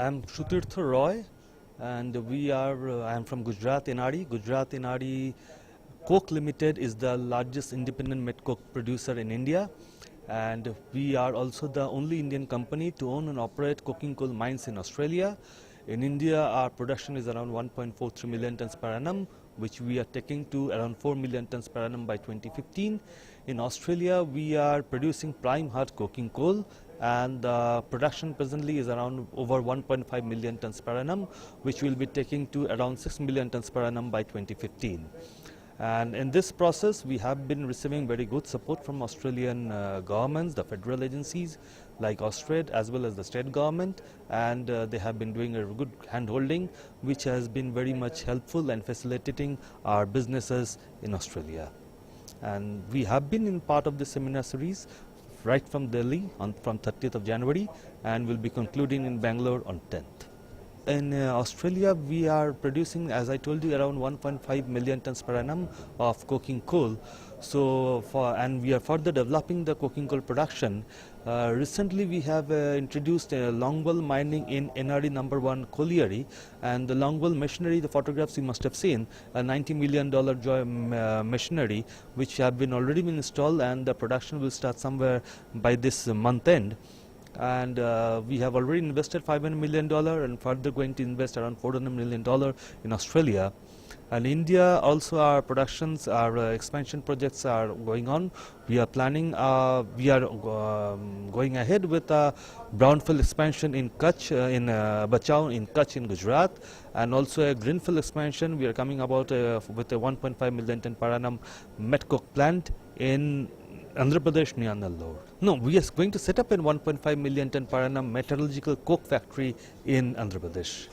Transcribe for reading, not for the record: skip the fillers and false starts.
I'm Shrutirtha Roy, and I am from Gujarat Inari. Gujarat Inari Coke Limited is the largest independent met coke producer in India, and we are also the only Indian company to own and operate coking coal mines in Australia. In India, our production is around 1.43 million tons per annum, which we are taking to around 4 million tons per annum by 2015. In Australia, we are producing prime hard coking coal, and the production presently is around over 1.5 million tons per annum, which will be taking to around 6 million tons per annum by 2015. And in this process, we have been receiving very good support from Australian governments, the federal agencies like Austrade, as well as the state government, and they have been doing a good hand-holding, which has been very much helpful and facilitating our businesses in Australia. And we have been in part of the seminar series right from Delhi from 30th of January, and will be concluding in Bangalore on 10th. In Australia, we are producing, as I told you, around 1.5 million tons per annum of coking coal. And we are further developing the coking coal production. Recently, we have introduced longwall mining in NRE number 1 colliery, and the longwall machinery, the photographs you must have seen, a $90 million machinery, which have already been installed, and the production will start somewhere by this month end. And we have already invested $500 million and further going to invest around $400 million in Australia. And India also, our productions, our expansion projects are going on. We are planning, we are going ahead with a brownfield expansion in Kutch, in Bachau, in Kutch in Gujarat, and also a greenfield expansion. We are coming about with a 1.5 million ton per annum met coke plant in Andhra Pradesh near Nellore. No, we are going to set up a 1.5 million ton per annum metallurgical coke factory in Andhra Pradesh.